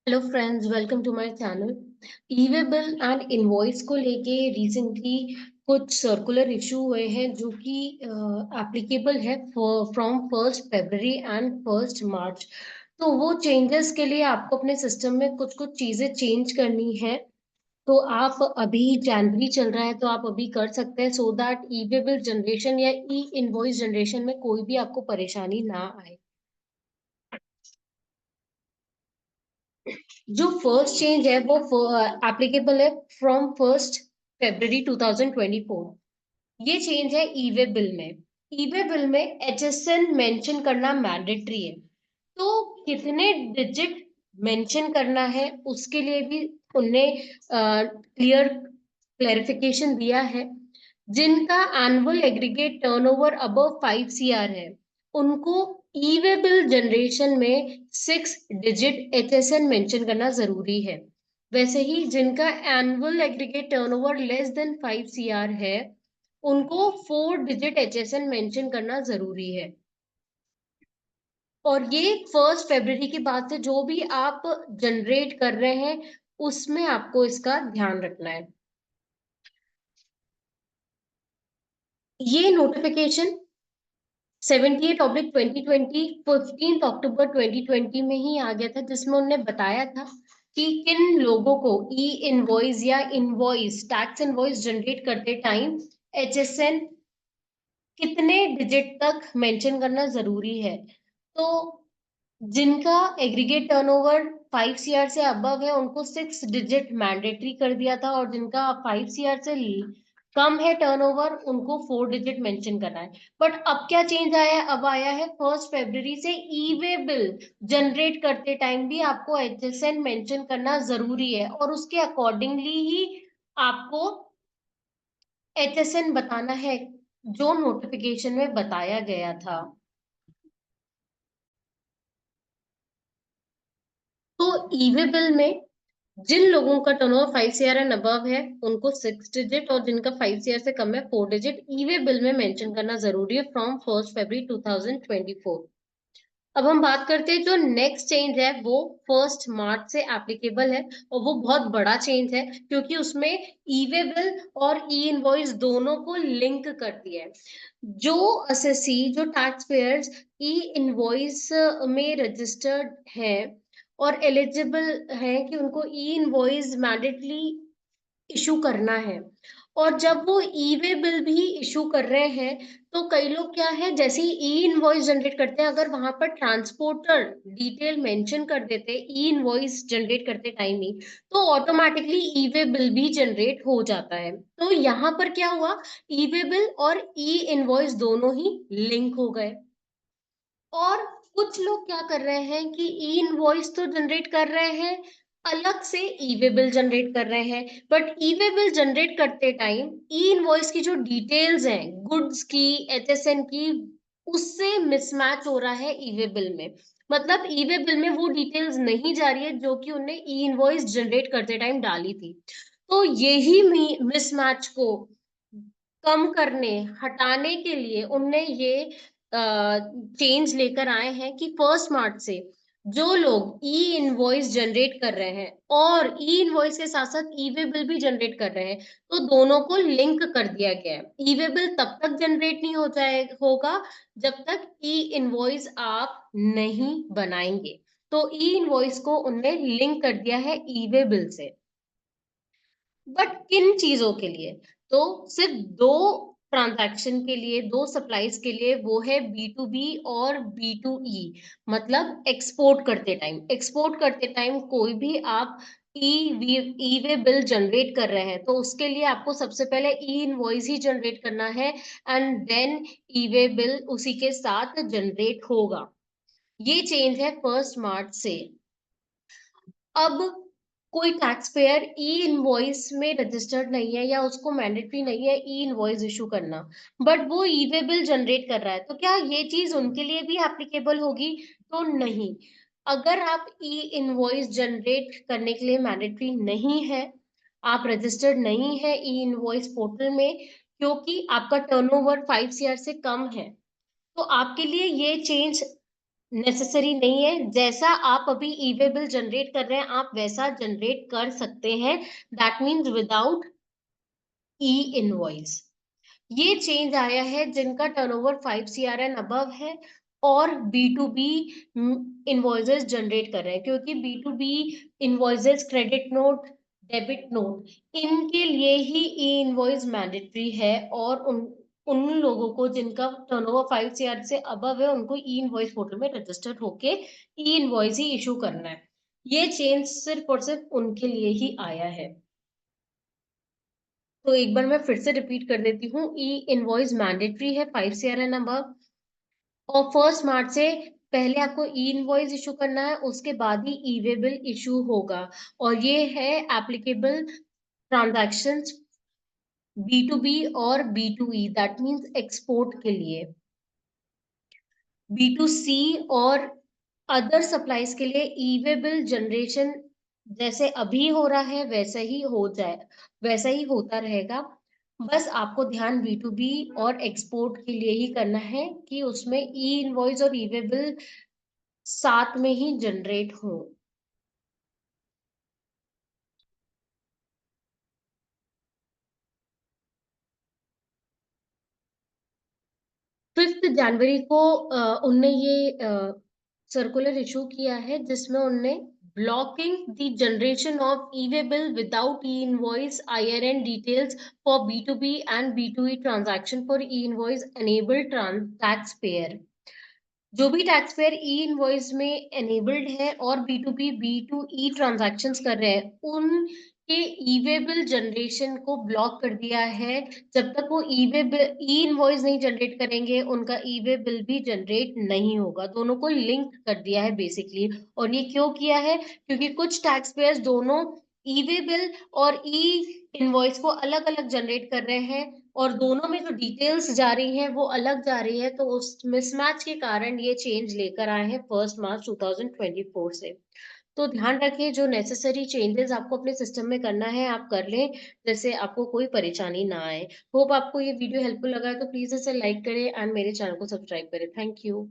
Hello friends, welcome to my channel. E way bill and invoice को लेके recently कुछ circular issue हुए हैं जो कि एप्लीकेबल है फ्रॉम 1 फरवरी एंड 1 मार्च। तो वो चेंजेस के लिए आपको अपने सिस्टम में कुछ कुछ चीजें चेंज करनी है। तो आप अभी जनवरी चल रहा है तो आप अभी कर सकते हैं so that E way bill generation या ई इनवॉइस जनरेशन में कोई भी आपको परेशानी ना आए। जो फर्स्ट चेंज है वो एप्लीकेबल है फ्रॉम 1 फरवरी 2024। ये चेंज है ई वे बिल में। ई वे बिल में HSN मेंशन करना मैंडेटरी है। तो कितने डिजिट मेंशन करना है उसके लिए भी उनने क्लेरिफिकेशन दिया है। जिनका annual aggregate turnover above 5 CR है उनको ई वे बिल जनरेशन में 6 डिजिट HSN मेंशन करना जरूरी है। वैसे ही जिनका annual aggregate turnover less than 5 CR है उनको 4 डिजिट HSN मेंशन करना जरूरी है। और ये 1 फरवरी के बाद से जो भी आप जनरेट कर रहे हैं उसमें आपको इसका ध्यान रखना है। ये नोटिफिकेशन 78/2020 15 अक्टूबर 2020 में ही आ गया था, जिसमें उन्होंने बताया था कि किन लोगों को ई इनवॉइस या इनवॉइस टैक्स इनवॉइस जनरेट करते टाइम HSN कितने डिजिट तक मेंशन करना जरूरी है। तो जिनका एग्रीगेट टर्नओवर 5 CR से अबव है उनको 6 डिजिट मैंडेटरी कर दिया था, और जिनका 5 CR से कम है टर्नओवर उनको 4 डिजिट मेंशन करना है। बट अब क्या चेंज आया है? अब आया है 1 फरवरी से ई वे बिल जनरेट करते टाइम भी आपको HSN मेंशन करना जरूरी है, और उसके अकॉर्डिंगली ही आपको HSN बताना है जो नोटिफिकेशन में बताया गया था। तो ई वे बिल में जिन लोगों का टर्नओवर 5 CR एंड अबव है उनको 6 डिजिट, और जिनका 5 CR से कम है 4 डिजिट ई वे बिल में मेंशन करना जरूरी है फ्रॉम 1 फरवरी 2024। अब हम बात करते हैं जो नेक्स्ट चेंज है वो 1 मार्च से एप्लीकेबल है, और वो बहुत बड़ा चेंज है क्योंकि उसमें ई वे बिल और ई इनवॉइस दोनों को लिंक कर दिया है। जो असेसी जो टैक्स पेयर्स ई इनवॉइस में रजिस्टर्ड है और एलिजिबल है कि उनको ई इनवॉइस मैंडेटली इशू करना है, और जब वो ई वे बिल भी इशू कर रहे हैं तो कई लोग क्या है, जैसे ही ई इनवॉइस जनरेट करते हैं अगर वहां पर ट्रांसपोर्टर डिटेल मेंशन कर देते ई इनवॉइस जनरेट करते टाइम ही, तो ऑटोमेटिकली ई वे बिल भी जनरेट हो जाता है। तो यहाँ पर क्या हुआ, ई वे बिल और ई इनवॉइस दोनों ही लिंक हो गए। और कुछ लोग क्या कर रहे हैं कि ई इनवॉइस तो जनरेट कर रहे हैं, अलग से ई वे बिल जनरेट कर रहे हैं, but E way bill generate करते टाइम ई इनवॉइस की जो डिटेल्स हैं गुड्स की, HSN की, उससे मिसमैच हो रहा है ई वे बिल में। मतलब ई वे बिल में वो डिटेल्स नहीं जा रही है जो कि उन्हें ई इनवॉइस जनरेट करते टाइम डाली थी। तो यही मिसमैच को कम करने, हटाने के लिए उनने ये चेंज लेकर आए हैं कि 1 मार्च से जो लोग ई इनवॉइस जनरेट कर रहे हैं और ई इनवॉइस के साथ साथ ई वे बिल भी जनरेट कर रहे हैं, तो दोनों को लिंक कर दिया गया है। ई वे बिल तब तक जनरेट नहीं हो जाए होगा जब तक ई इनवॉइस आप नहीं बनाएंगे। तो ई इनवॉइस को उनने लिंक कर दिया है ई वे बिल से। बट किन चीजों के लिए? तो सिर्फ दो ट्रांजैक्शन के लिए, दो सप्लाईज के लिए, वो है B2B और B2E। मतलब एक्सपोर्ट करते टाइम कोई भी आप ई वे बिल जनरेट कर रहे हैं तो उसके लिए आपको सबसे पहले ई इनवॉइस ही जनरेट करना है, and then E way bill उसी के साथ जनरेट होगा। ये चेंज है 1 मार्च से। अब कोई टैक्स पेयर ई इनवॉइस में रजिस्टर्ड नहीं है या उसको मैंडेटरी नहीं है ई इनवॉइस इशू करना, बट वो ई वे बिल जनरेट कर रहा है, तो क्या ये चीज उनके लिए भी एप्लीकेबल होगी? तो नहीं। अगर आप ई इनवॉइस जनरेट करने के लिए मैंडेटरी नहीं है, आप रजिस्टर्ड नहीं है ई इनवॉइस पोर्टल में, क्योंकि आपका टर्नओवर 5 CR से कम है, तो आपके लिए ये चेंज नेसेसरी नहीं है। जैसा आप अभी ई वे बिल जनरेट कर रहे हैं, आप वैसा जनरेट कर सकते हैं। That means without E invoice. ये चेंज आया है जिनका टर्नओवर 5 CR एंड अबव है और B to B invoices generate कर रहे हैं, क्योंकि B to B invoices, credit note, debit note, इनके लिए ही ई इनवॉइस मैंडेटरी है। और उन लोगों को जिनका टर्नओवर 5 CR से अबव है, उनको ई इनवॉइस पोर्टल में रजिस्टर्ड होके ई इनवॉइस ही इशू करना है। ये चेंज सिर्फ और सिर्फ उनके लिए ही आया है। तो एक बार मैं फिर से रिपीट कर देती हूँ, ई इनवॉइस मैंडेटरी है 5 CR एंड अबव, और 1 मार्च से पहले आपको ई इनवॉइस इशू करना है, उसके बाद ही ई वे बिल इशू होगा। और ये है applicable transactions B to B और B to E, that means export के लिए। बी टू सी और अदर सप्लाईज के लिए ई वे बिल जनरेशन जैसे अभी हो रहा है वैसा ही हो जाए, वैसा ही होता रहेगा। बस आपको ध्यान बी टू बी और एक्सपोर्ट के लिए ही करना है कि उसमें ई इनवॉइस और ई वे बिल साथ में ही जनरेट हो। 5 जनवरी को उनने ये सर्कुलर इशू किया है, जिसमें उनने blocking the generation of E way bill without E invoice IRN details for B to B and B to E transaction for E invoice enabled tax payer. जो भी टैक्स पेयर ई इनवॉइस में enabled है और B to E transactions कर रहे हैं, उनके ई way bill generation को ब्लॉक कर दिया है। जब तक वो ई इनवॉइस नहीं जनरेट करेंगे, उनका ई वे बिल भी जनरेट नहीं होगा। दोनों को लिंक कर दिया है बेसिकली। और ये क्यों किया है? क्योंकि कुछ टैक्स पेयर्स दोनों ई वे बिल और ई इनवॉइस को अलग अलग जनरेट कर रहे हैं, और दोनों में जो डिटेल्स जा रही हैं वो अलग जा रही है। तो उस मिसमैच के कारण ये चेंज लेकर आए हैं 1 मार्च 2024 से। तो ध्यान रखिए, जो नेसेसरी चेंजेस आपको अपने सिस्टम में करना है आप कर लें, जैसे आपको कोई परेशानी ना आए। होप आपको ये वीडियो हेल्पफुल लगा है, तो प्लीज इसे लाइक करें एंड मेरे चैनल को सब्सक्राइब करें। Thank you.